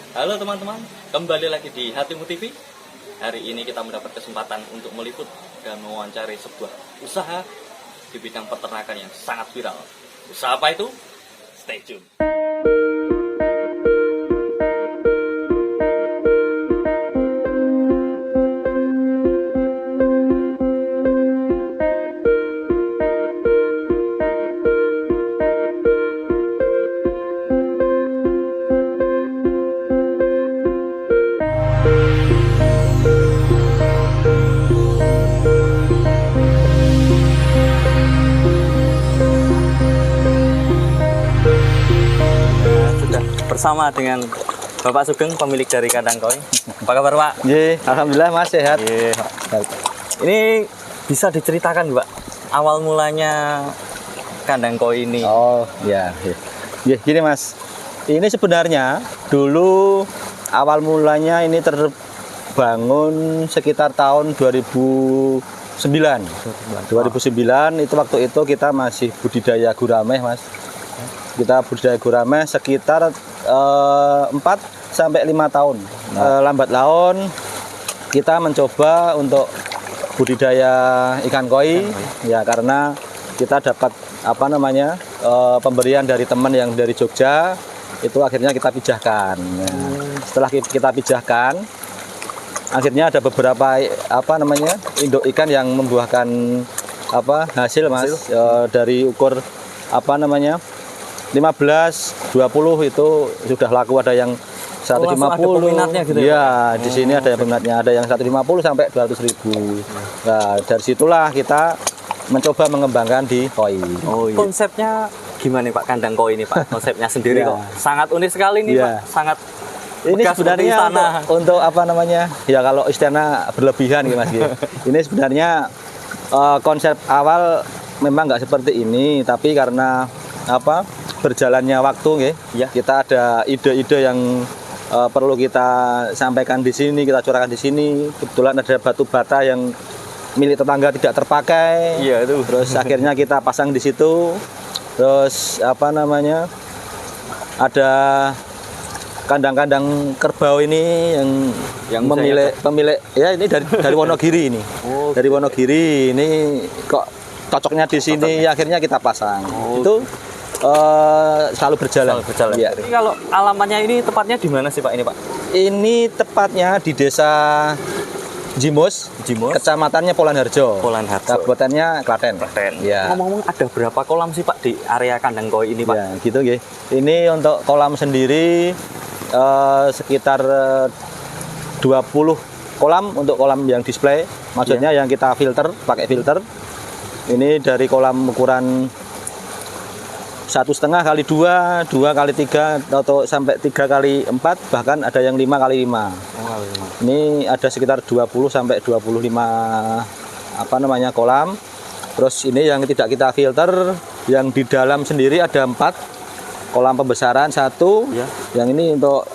Halo teman-teman, kembali lagi di Hatimu TV. Hari ini kita mendapat kesempatan untuk meliput dan mewawancari sebuah usaha di bidang peternakan yang sangat viral. Usaha apa itu? Stay tune. Bersama dengan Bapak Sugeng, pemilik dari kandang koi. Apa kabar Pak? Alhamdulillah Mas sehat. Ini bisa diceritakan Pak, awal mulanya kandang koi ini? Oh ya, gini Mas. Ini sebenarnya dulu awal mulanya ini terbangun sekitar tahun 2009. 2009 itu waktu itu kita masih budidaya gurame Mas. Kita budidaya gurame sekitar 4 sampai 5 tahun. Lambat laun kita mencoba untuk budidaya ikan koi ya, karena kita dapat pemberian dari teman yang dari Jogja, itu akhirnya kita pijahkan. Setelah kita pijahkan, akhirnya ada beberapa induk ikan yang membuahkan hasil Mas. Dari ukur 15, 20 itu sudah laku, ada yang 150. Ada peminatnya gitu ya? Di sini ada yang peminatnya, ada yang 150 sampai 200.000. Nah, dari situlah kita mencoba mengembangkan di koi. Konsepnya gimana Pak, kandang koi ini Pak? Konsepnya sendiri kok sangat unik sekali nih Pak. Sangat ini sebenarnya untuk ya kalau istana berlebihan gitu Mas. Ini sebenarnya konsep awal memang nggak seperti ini, tapi karena berjalannya waktu kita ada ide-ide yang perlu kita sampaikan di sini, kita curahkan di sini. Kebetulan ada batu bata yang milik tetangga tidak terpakai. Iya itu. Terus akhirnya kita pasang di situ. Terus ada kandang-kandang kerbau ini yang pemilik ya, ini dari Wonogiri ini. Dari Wonogiri ini kok cocoknya di sini, akhirnya kita pasang. Itu selalu berjalan. Ya. Ini kalau alamannya ini tepatnya di mana sih Pak ini Pak? Ini tepatnya di desa Jimus, kecamatannya Polanharjo, kabupatennya Klaten. Ya. Ngomong-ngomong, ada berapa kolam sih Pak di area kandang koi ini Pak? Ya, gitu nggih. Ini untuk kolam sendiri sekitar 20 kolam untuk kolam yang display. Maksudnya yang kita pakai filter. Ini dari kolam ukuran 1,5 kali 2, 2 kali 3, atau sampai 3 kali 4, bahkan ada yang 5 kali 5. Ini ada sekitar 20 sampai 25 kolam. Terus ini yang tidak kita filter, yang di dalam sendiri ada 4 kolam pembesaran, 1. Yang ini untuk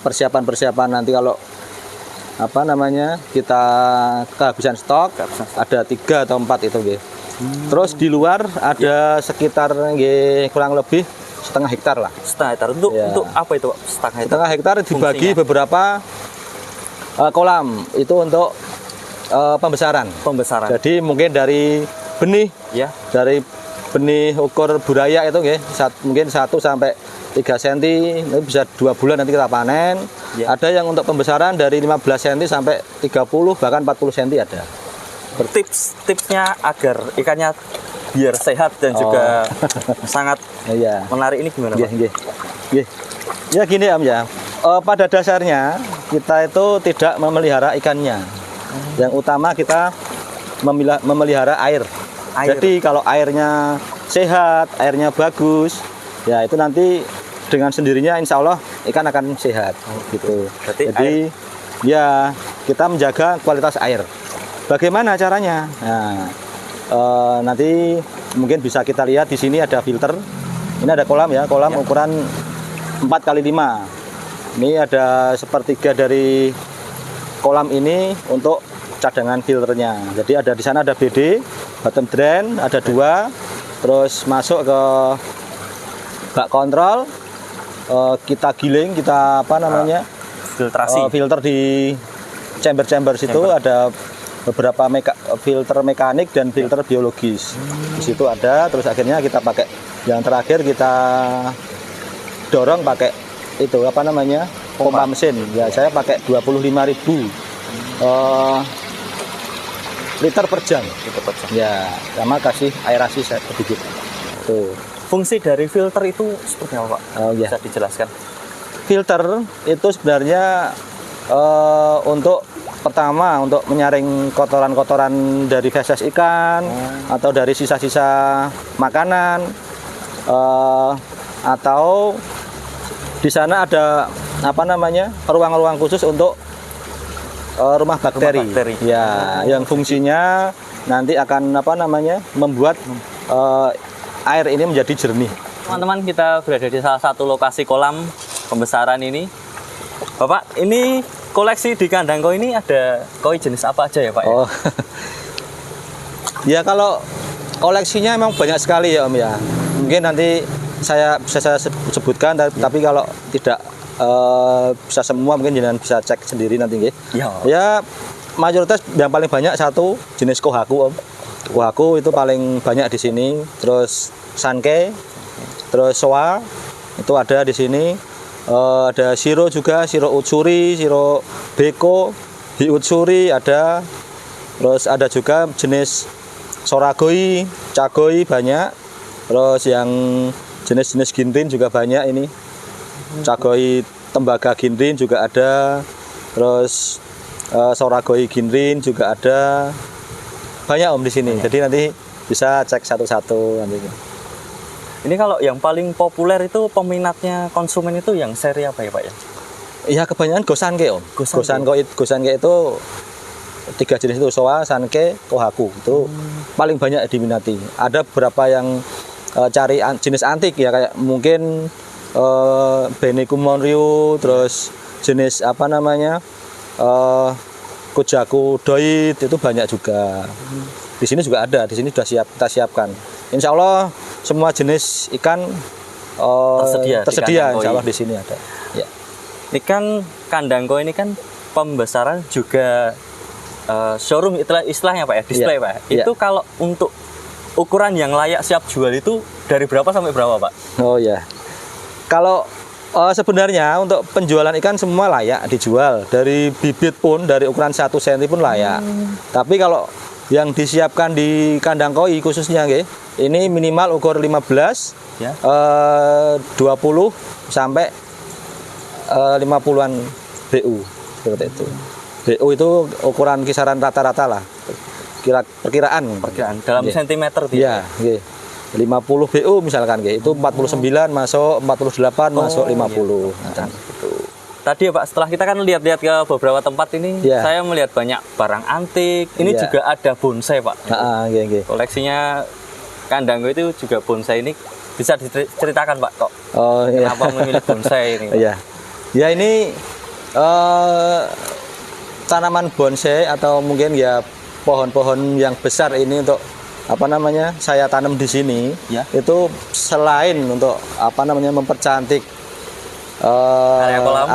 persiapan nanti kalau kita kehabisan stok, ada 3 atau 4 itu nggih. Terus di luar ada sekitar kurang lebih setengah hektar lah. Setengah hektar untuk apa itu Pak? Setengah hektar dibagi beberapa kolam, itu untuk pembesaran. Jadi mungkin dari benih, dari benih ukur buraya itu mungkin 1 sampai 3 cm, itu bisa 2 bulan nanti kita panen. Ada yang untuk pembesaran dari 15 cm sampai 30 bahkan 40 cm ada. Tipsnya agar ikannya biar sehat dan juga sangat menarik ini gimana Pak? Ya gini Om ya. Pada dasarnya kita itu tidak memelihara ikannya. Yang utama kita memelihara air. Jadi kalau airnya sehat, airnya bagus, ya itu nanti dengan sendirinya insya Allah ikan akan sehat. Gitu. Jadi kita menjaga kualitas air. Bagaimana caranya? Nah, nanti mungkin bisa kita lihat di sini ada filter. Ini ada kolam kolam ukuran 4 kali 5. Ini ada sepertiga dari kolam ini untuk cadangan filternya. Jadi ada di sana ada BD, bottom drain, ada 2. Terus masuk ke bak kontrol, kita giling, kita apa namanya filtrasi. filter di chamber situ ada beberapa filter mekanik dan filter biologis. Di situ ada, terus akhirnya kita pakai yang terakhir kita dorong pakai itu apa namanya pompa mesin. Ya saya pakai 25.000 liter per jam. Ya, sama kasih aerasi sedikit. Tuh. Fungsi dari filter itu seperti apa, Pak? Oh ya. Bisa dijelaskan? Filter itu sebenarnya untuk pertama untuk menyaring kotoran-kotoran dari feses ikan atau dari sisa-sisa makanan, atau di sana ada apa namanya ruang-ruang khusus untuk rumah bakteri. Ya, yang fungsinya nanti akan apa namanya membuat air ini menjadi jernih. Teman-teman, kita berada di salah satu lokasi kolam pembesaran ini. Bapak, ini koleksi di kandang koi ini ada koi jenis apa aja ya, Pak? Oh. Ya kalau koleksinya emang banyak sekali ya Om ya. Mungkin nanti bisa saya sebutkan, tapi kalau tidak bisa semua mungkin jangan bisa cek sendiri nanti nggih. Ya mayoritas yang paling banyak satu jenis kohaku Om. Kohaku itu paling banyak di sini. Terus sanke, terus soa itu ada di sini. Ada shiro juga, shiro utsuri, shiro beko, hi utsuri ada. Terus ada juga jenis soragoi, cagoi banyak. Terus yang jenis-jenis ginrin juga banyak ini. Cagoi tembaga ginrin juga ada. Terus soragoi ginrin juga ada. Banyak Om di sini. Jadi nanti bisa cek satu-satu nanti. Ini kalau yang paling populer itu peminatnya konsumen itu yang seri apa ya, Pak ya? Iya, kebanyakan gosanke Om. Gosanke itu 3 jenis itu, soa, sanke, kohaku. Itu paling banyak diminati. Ada beberapa yang cari jenis antik ya, kayak mungkin Benekum Monryu, terus jenis apa namanya Kojaku Doit itu banyak juga. Di sini juga ada, di sini sudah kita siapkan. Insya Allah semua jenis ikan tersedia insya Allah di sini ada. Ya. Ini kan kandang koi ini kan pembesaran juga showroom istilahnya Pak ya, display ya. Pak. Itu kalau untuk ukuran yang layak siap jual itu dari berapa sampai berapa Pak? Oh ya. Kalau sebenarnya untuk penjualan ikan semua layak dijual. Dari bibit pun, dari ukuran 1 cm pun layak. Tapi kalau yang disiapkan di kandang koi khususnya ini minimal ukur 15, ya. 20 sampai 50-an BU seperti itu. BU itu ukuran kisaran rata-rata lah. Perkiraan dalam sentimeter dia. Iya, 50 BU misalkan itu 49 masuk, 48 masuk 50. Nah, gitu. Tadi ya Pak, setelah kita kan lihat-lihat ke beberapa tempat ini, saya melihat banyak barang antik. Ini juga ada bonsai Pak. Koleksinya kandang itu juga bonsai ini. Bisa diceritakan Pak kok kenapa memilih bonsai ini? Ya ini tanaman bonsai atau mungkin ya pohon-pohon yang besar ini untuk apa namanya saya tanam di sini. Itu selain untuk apa namanya mempercantik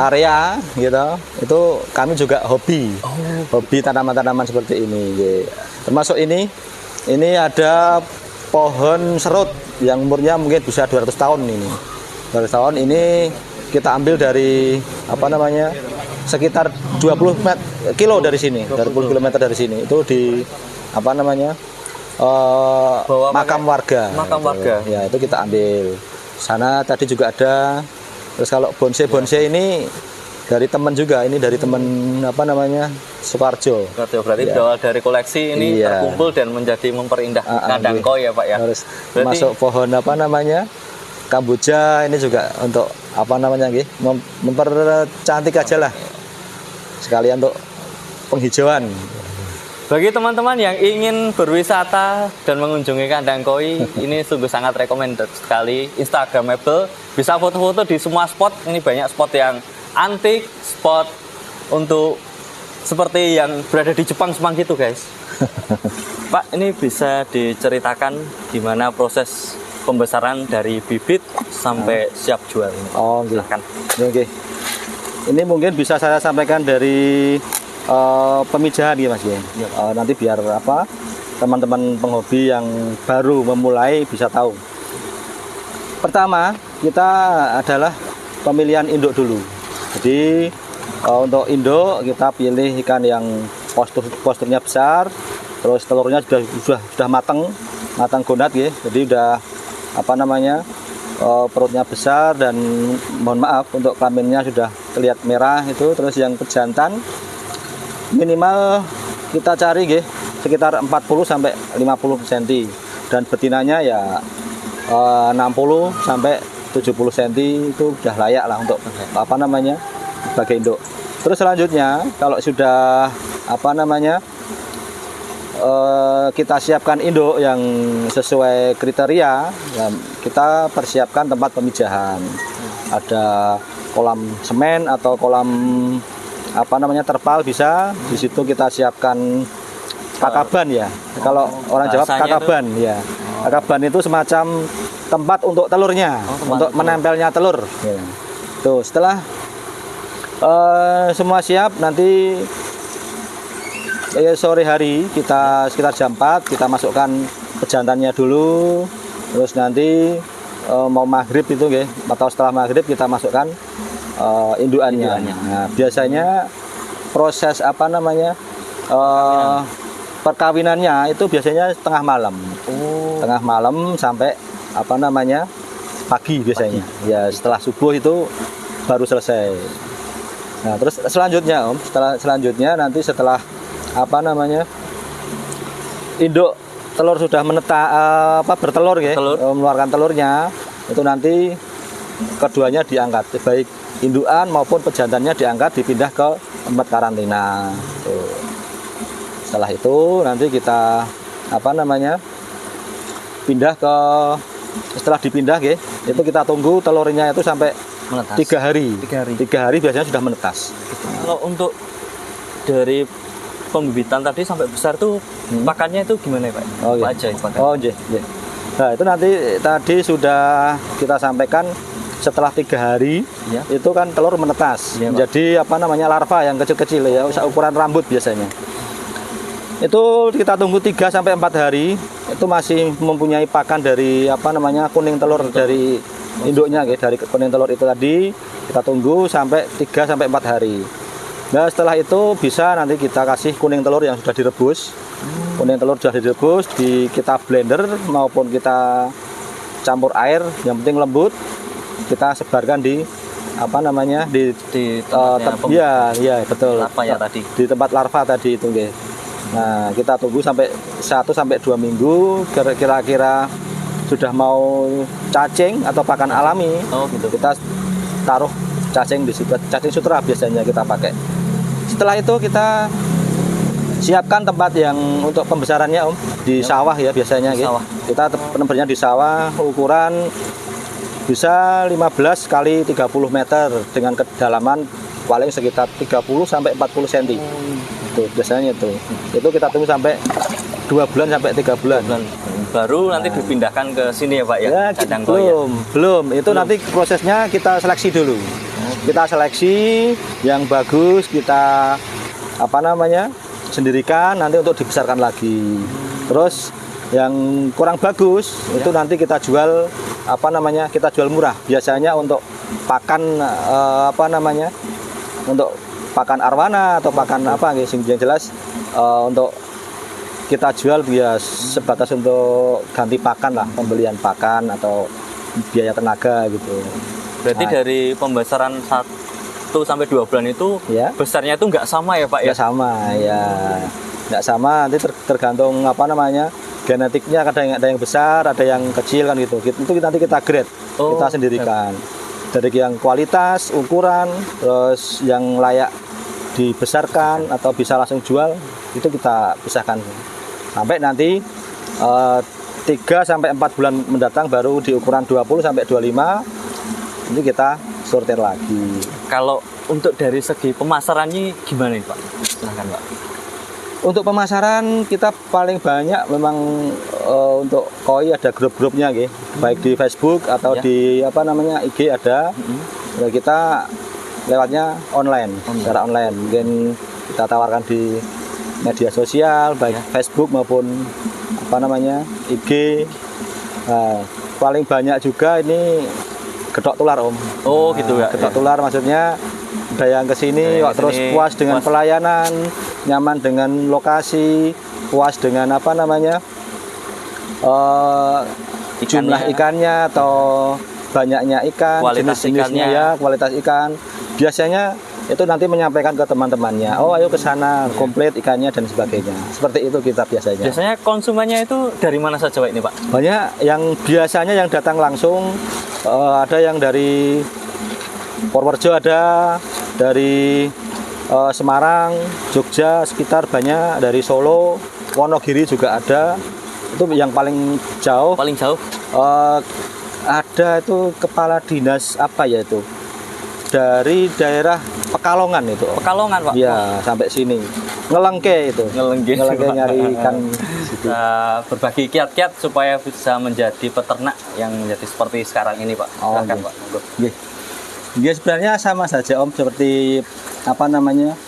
area gitu, itu kami juga hobi tanaman-tanaman seperti ini. Termasuk ini ada pohon serut yang umurnya mungkin bisa 200 tahun ini. 200 tahun ini kita ambil dari apa namanya sekitar 20 kilo dari sini, 20 km dari sini. Itu di apa namanya makam warga. Ya, itu kita ambil. Sana tadi juga ada. Terus kalau bonsai ini dari teman juga, ini dari teman apa namanya Suparjo. Berarti berawal dari koleksi ini terkumpul dan menjadi memperindah kandang koi ya Pak ya. Harus masuk pohon apa namanya kamboja ini juga untuk apa namanya mempercantik aja lah, sekalian untuk penghijauan. Bagi teman-teman yang ingin berwisata dan mengunjungi kandang koi, ini sungguh sangat recommended sekali, instagramable, bisa foto-foto di semua spot. Ini banyak spot yang antik, spot untuk seperti yang berada di Jepang gitu guys. Pak, ini bisa diceritakan gimana proses pembesaran dari bibit sampai siap jual ini. Oh, gitu. Silahkan. Oke. Ini mungkin bisa saya sampaikan dari pemijahan ya Mas ya. Nanti biar apa teman-teman penghobi yang baru memulai bisa tahu. Pertama, kita adalah pemilihan induk dulu. Jadi untuk induk kita pilih ikan yang posturnya besar, terus telurnya sudah matang gonat ya. Jadi udah apa namanya perutnya besar dan mohon maaf untuk kelaminnya sudah terlihat merah itu. Terus yang pejantan minimal kita cari ya sekitar 40 sampai 50 cm dan betinanya ya 60 sampai 70 cm itu sudah layak lah untuk apa namanya sebagai induk. Terus selanjutnya kalau sudah apa namanya kita siapkan induk yang sesuai kriteria ya, kita persiapkan tempat pemijahan. Ada kolam semen atau kolam apa namanya terpal bisa. Di situ kita siapkan kakaban ya. Kalau orang Jawa kakaban ya. Kakaban itu semacam tempat untuk telurnya, untuk menempelnya telur. Ya. Tuh, setelah semua siap nanti sore hari kita sekitar jam 4 kita masukkan pejantannya dulu. Terus nanti mau maghrib itu ya, atau setelah maghrib kita masukkan indukannya. Nah, biasanya proses apa namanya perkawinannya itu biasanya tengah malam. Tengah malam sampai apa namanya pagi biasanya. Ya setelah subuh itu baru selesai. Nah terus selanjutnya Om, selanjutnya nanti setelah apa namanya induk telur sudah bertelur ya, mengeluarkan telurnya itu nanti keduanya diangkat, baik indukan maupun pejantannya diangkat dipindah ke tempat karantina. Tuh. Setelah itu nanti kita apa namanya setelah dipindah ya, itu kita tunggu telurnya itu sampai Menetas. 3 hari. 3 hari biasanya sudah menetas. Kalau untuk dari pembibitan tadi sampai besar tuh pakannya itu gimana Pak? Oh, Apa iya. aja pakan? Oh iya. Nah itu nanti tadi sudah kita sampaikan setelah 3 hari Ya. itu kan telur menetas Ya, Pak. menjadi apa namanya larva yang kecil-kecil ya, ukuran rambut biasanya. Itu kita tunggu 3 sampai 4 hari itu masih mempunyai pakan dari apa namanya kuning telur dari induknya ya, dari kuning telur itu tadi kita tunggu sampai 3 sampai 4 hari. Nah setelah itu bisa nanti kita kasih kuning telur yang sudah direbus. Kuning telur sudah direbus kita blender maupun kita campur air, yang penting lembut. Kita sebarkan di apa namanya di tempatnya ya betul. Larva ya tadi. Di tempat larva tadi itu nggih. Nah, kita tunggu sampai 1 sampai 2 minggu kira-kira sudah mau cacing atau pakan alami. Oh gitu. Kita taruh cacing di situ, cacing sutra biasanya kita pakai. Setelah itu kita siapkan tempat yang untuk pembesarannya Om di sawah ya biasanya Di gitu. sawah. Kita penebarnya di sawah ukuran bisa 15 kali 30 meter dengan kedalaman paling sekitar 30 sampai 40 cm. Itu biasanya itu. Itu kita tunggu sampai 2 bulan sampai 3 bulan. Baru nanti dipindahkan ke sini ya Pak ya? Ya, Kandang koyo. belum. Itu nanti prosesnya kita seleksi dulu. Kita seleksi yang bagus, kita apa namanya sendirikan nanti untuk dibesarkan lagi. Terus yang kurang bagus itu nanti kita jual apa namanya kita jual murah. Biasanya untuk pakan apa namanya untuk pakan arwana atau pakan apa gitu yang jelas untuk kita jual biar sebatas untuk ganti pakan lah, pembelian pakan atau biaya tenaga gitu. Berarti Nah, dari pembesaran 1 sampai 2 bulan itu ya, besarnya itu nggak sama ya Pak ya? nggak sama ya, nggak sama nanti tergantung apa namanya genetiknya, ada yang besar, ada yang kecil kan gitu. Itu nanti kita grade, kita sendirikan dari yang kualitas, ukuran, terus yang layak dibesarkan atau bisa langsung jual itu kita pisahkan sampai nanti 3 sampai 4 bulan mendatang baru di ukuran 20 sampai 25 ini kita sortir lagi. Kalau untuk dari segi pemasarannya gimana nih Pak? Silahkan Pak. Untuk pemasaran kita paling banyak memang untuk koi ada grup-grupnya gitu. Baik di Facebook atau Ya. di apa namanya IG ada. Ya, kita lewatnya online, secara online. Mungkin kita tawarkan di media sosial baik Facebook maupun apa namanya IG. Nah, paling banyak juga ini getok tular Om. Oh gitu ya. Getok tular maksudnya ada yang kesini Ada yang terus kesini, puas dengan puas. pelayanan, nyaman dengan lokasi, puas dengan apa namanya jumlah ikannya atau banyaknya ikan, Kualitas jenis-jenisnya ikannya. ya, kualitas ikan. Biasanya itu nanti menyampaikan ke teman-temannya, oh ayo ke sana, komplit ikannya dan sebagainya. Seperti itu kita biasanya. Biasanya konsumennya itu dari mana saja Pak ini Pak? Banyak yang biasanya yang datang langsung, ada yang dari Purworejo, ada dari Semarang, Jogja sekitar banyak, dari Solo, Wonogiri juga ada. Itu yang paling jauh. Paling jauh? Ada itu kepala dinas apa ya itu, dari daerah Pekalongan itu. Pekalongan Pak? Iya, sampai sini. Ngelengke itu. Ngelengke. Nyari ikan situ. Berbagi kiat-kiat supaya bisa menjadi peternak yang menjadi seperti sekarang ini Pak. Oh, Silakan iya. Pak. Monggo. Nggih. Nggih, sebenarnya sama saja Om, seperti apa namanya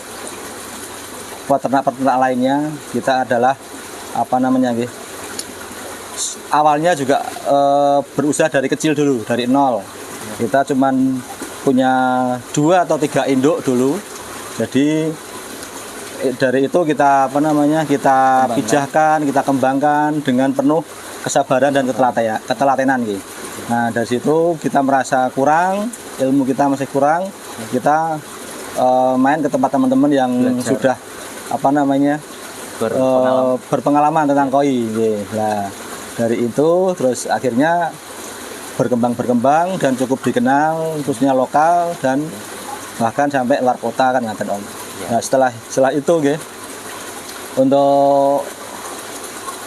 peternak-peternak lainnya. Kita adalah apa namanya nggih, awalnya juga berusaha dari kecil dulu, dari nol. Kita cuman punya 2 atau 3 induk dulu. Jadi dari itu kita apa namanya kita pijahkan, kita kembangkan dengan penuh kesabaran dan ketelatenan gitu. Nah dari situ kita merasa kurang, ilmu kita masih kurang, kita main ke tempat teman-teman yang Belajar. sudah apa namanya berpengalaman tentang koi. Gitu. Nah dari itu terus akhirnya berkembang dan cukup dikenal, khususnya lokal dan bahkan sampai luar kota kan ngaten Om. Nah setelah itu nggih, untuk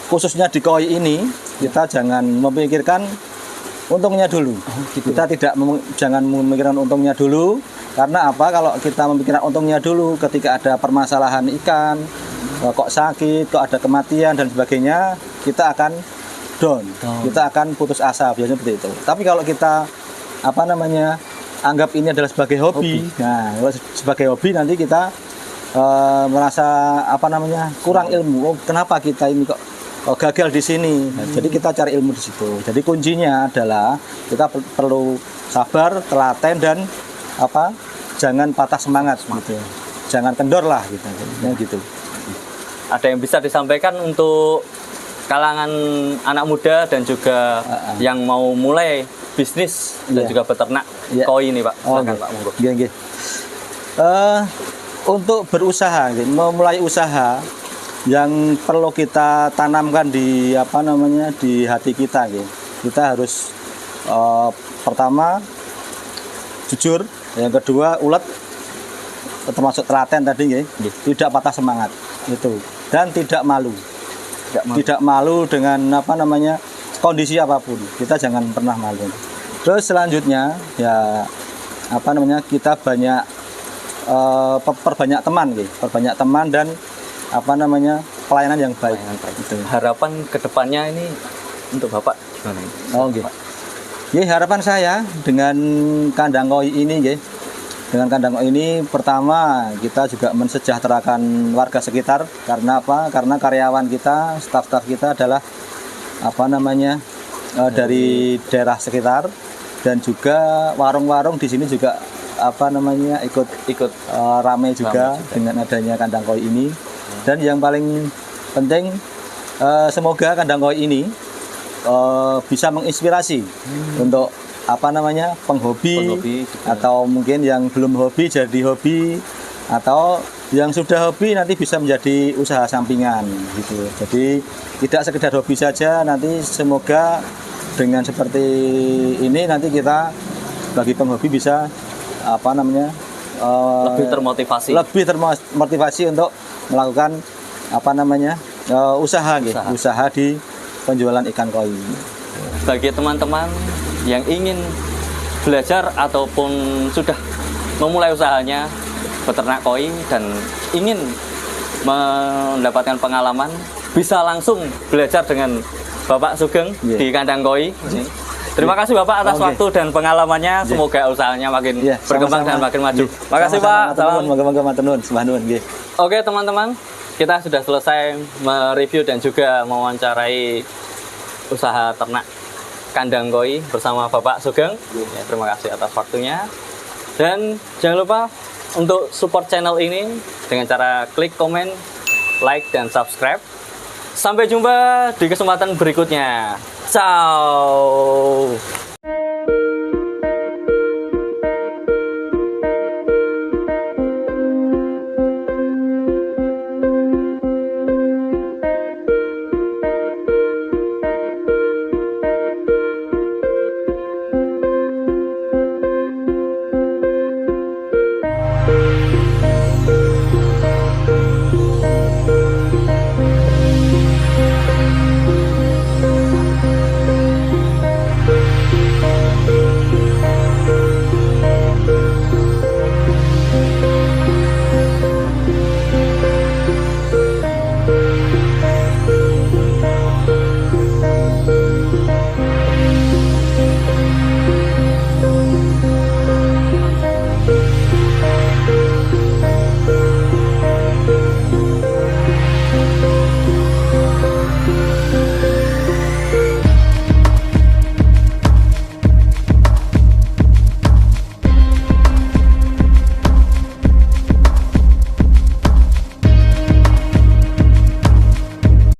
khususnya di koi ini kita jangan memikirkan untungnya dulu. Kita jangan memikirkan untungnya dulu, karena apa? Kalau kita memikirkan untungnya dulu ketika ada permasalahan ikan, kok sakit, kok ada kematian dan sebagainya, kita akan down. Kita akan putus asa, biasanya seperti itu. Tapi kalau kita apa namanya anggap ini adalah sebagai hobi. Nah, kalau sebagai hobi nanti kita merasa apa namanya kurang ilmu. Oh, kenapa kita ini kok gagal di sini? Nah, jadi kita cari ilmu di situ. Jadi kuncinya adalah kita perlu sabar, telaten dan apa? Jangan patah semangat gitu. Jangan kendor lah gitu. Gitu. Ada yang bisa disampaikan untuk kalangan anak muda dan juga yang mau mulai bisnis dan juga beternak koi ini Pak. Silakan Pak, monggo. Nggih. Untuk berusaha, memulai usaha yang perlu kita tanamkan di apa namanya di hati kita, gitu. Kita harus pertama jujur, yang kedua ulet, termasuk telaten tadi, tidak patah semangat, itu, dan tidak malu. Tidak malu dengan apa namanya kondisi apapun, kita jangan pernah malu. Terus selanjutnya ya apa namanya kita perbanyak teman gitu, perbanyak teman dan apa namanya pelayanan yang baik. Gitu. Harapan kedepannya ini untuk Bapak gimana? Oh gitu. Ya, harapan saya dengan kandang koi ini, dengan kandang koi ini pertama kita juga mensejahterakan warga sekitar. Karena apa? Karena karyawan kita, staf-staf kita adalah apa namanya dari daerah sekitar, dan juga warung-warung di sini juga apa namanya ikut ramai juga dengan adanya kandang koi ini. Dan yang paling penting semoga kandang koi ini bisa menginspirasi untuk apa namanya penghobi atau mungkin yang belum hobi jadi hobi, atau yang sudah hobi nanti bisa menjadi usaha sampingan gitu. Jadi tidak sekedar hobi saja, nanti semoga dengan seperti ini nanti kita bagi penghobi bisa apa namanya lebih termotivasi untuk melakukan apa namanya usaha di penjualan ikan koi. Bagi teman-teman yang ingin belajar ataupun sudah memulai usahanya beternak koi dan ingin mendapatkan pengalaman, bisa langsung belajar dengan Bapak Sugeng di Kandang Koi. Terima kasih Bapak atas waktu dan pengalamannya. Semoga usahanya makin berkembang dan makin maju. Makasih Pak. Salam. Moga-moga matur nuwun, sembah nuwun nggih. Oke teman-teman, kita sudah selesai mereview dan juga mewawancarai usaha ternak Kandang Koi bersama Bapak Sugeng. Ya, terima kasih atas waktunya. Dan jangan lupa untuk support channel ini dengan cara klik komen, like, dan subscribe. Sampai jumpa di kesempatan berikutnya. Ciao.